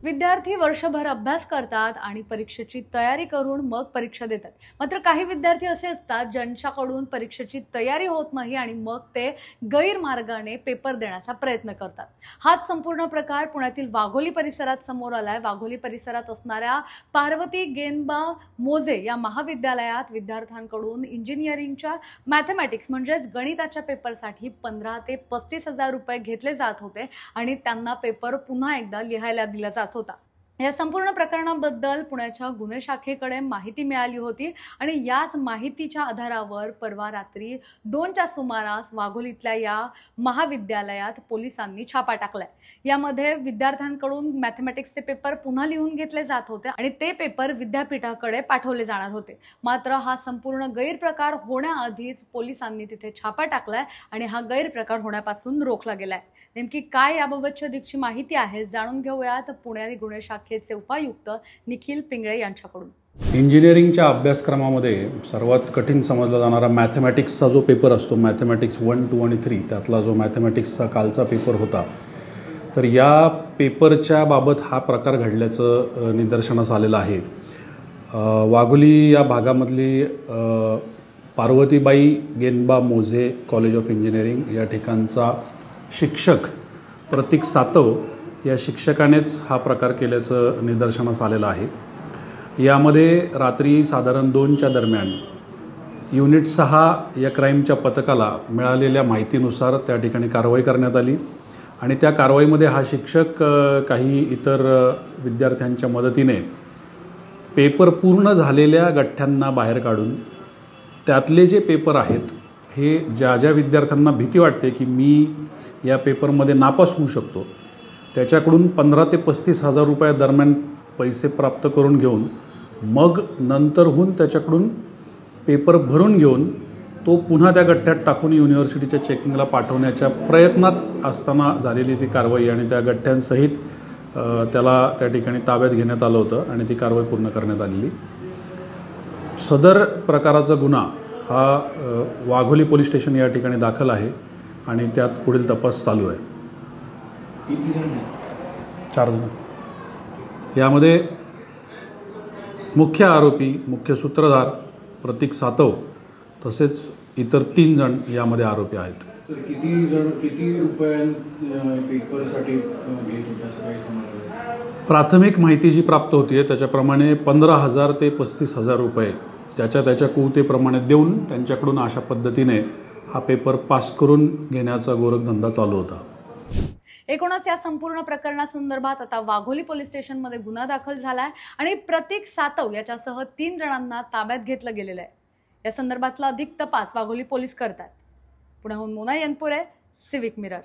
विद्यार्थी वर्षभर अभ्यास करतात आणि परीक्षेची तयारी करून मग परीक्षा देतात। मात्र काही विद्यार्थी असे असतात ज्यांच्याकडून परीक्षेची तयारी होत नाही आणि मग ते गैरमार्गाने पेपर देण्याचा प्रयत्न करतात। हाच संपूर्ण प्रकार पुण्यातील वाघोली परिसरात समोर आलाय। वाघोली परिसरात असणाऱ्या पार्वती गेनबा मोजे या महाविद्यालयात विद्यार्थ्यांकडून इंजिनिअरिंगच्या मॅथमॅटिक्स म्हणजेच गणिताच्या पेपरसाठी 15 ते 35 हजार रुपये घेतले जात होते आणि त्यांना पेपर पुन्हा एकदा लिहायला दिला जात होता। या संपूर्ण प्रकरणाबद्दल पुण्याच्या गुन्हे शाखेकडे माहिती मिळाली होती आणि याच माहितीच्या आधारावर परवा रात्री 2च्या सुमारास वाघोलीतल्या या महाविद्यालयात पोलिसांनी छापा टाकलाय। यामध्ये विद्यार्थ्यांकडून मॅथमॅटिक्सचे पेपर पुन्हा लिहून घेतले जात होते आणि ते पेपर विद्यापीठाकडे पाठवले जाणार होते। मात्र हा संपूर्ण गैरप्रकार होण्याआधीच पोलिसांनी तिथे छापा टाकलाय आणि हा गैरप्रकार होण्यापासून रोखला गेलाय। नेमकी काय याबाबतची अधिकची माहिती आहे जाणून घेऊयात पुणे गुन्हे शाखेचे उपायुक्त निखिल पिंगळे यांच्याकडून। इंजिनिअरिंगच्या अभ्यासक्रमामध्ये सर्वात कठीण समजला जाणारा मॅथमॅटिक्सचा जो पेपर असतो, मॅथमॅटिक्स 1, 2 आणि 3, त्यातला जो मॅथमॅटिक्सचा कालचा पेपर होता, तर या पेपरच्या बाबत हा प्रकार घडल्याचं निदर्शनास आलेलं आहे। वाघोली या भागामधली पार्वतीबाई गेनबा मोजे कॉलेज ऑफ इंजिनिअरिंग या ठिकाणचा शिक्षक प्रतीक सातव या शिक्षकानेच हा प्रकार केल्याचं निदर्शनास आलेलं आहे। यामध्ये रात्री साधारण 2च्या दरम्यान युनिट 6 या क्राईमच्या पथकाला मिळालेल्या माहितीनुसार त्या ठिकाणी कारवाई करण्यात आली आणि त्या कारवाईमध्ये हा शिक्षक काही इतर विद्यार्थ्यांच्या मदतीने पेपर पूर्ण झालेल्या गठ्ठ्यांना बाहेर काढून त्यातले जे पेपर आहेत हे ज्या ज्या विद्यार्थ्यांना भीती वाटते की मी या पेपरमध्ये नापास होऊ शकतो त्याच्याकडून 15 ते 35 हजार रुपये दरम्यान पैसे प्राप्त करून घेऊन मग नंतरहून त्याच्याकडून पेपर भरून घेऊन तो पुन्हा त्या गठ्ठ्यात टाकून युनिव्हर्सिटीच्या चेकिंगला पाठवण्याच्या प्रयत्नात असताना झालेली ती कारवाई आणि त्या गठ्ठ्यांसहित त्याला त्या ठिकाणी ताब्यात घेण्यात आलं होतं आणि ती कारवाई पूर्ण करण्यात आलेली। सदर प्रकाराचा गुन्हा हा वाघोली पोलीस स्टेशन या ठिकाणी दाखल आहे आणि त्यात पुढील तपास चालू आहे। 4 जण यामध्ये मुख्य आरोपी, मुख्य सूत्रधार प्रतीक सातव तसेच इतर 3 जण यामध्ये आरोपी आहेत। सर, किती जण किती रुपये पेपरसाठी घेत होते असं काही समजलं? प्राथमिक माहिती जी प्राप्त होती आहे त्याच्याप्रमाणे 15,000 ते 35,000 रुपये त्याच्या कुवतेप्रमाणे देऊन त्यांच्याकडून अशा पद्धतीने हा पेपर पास करून घेण्याचा गोरखधंदा चालू होता। एकूणच या संपूर्ण प्रकरणासंदर्भात आता वाघोली पोलीस स्टेशनमध्ये गुन्हा दाखल झालाय आणि प्रतीक सातव याच्यासह 3 जणांना ताब्यात घेतलं गेलेलं आहे। या संदर्भातला अधिक तपास वाघोली पोलीस करतात। पुण्याहून मोना यनपुरे, सिविक मिरर।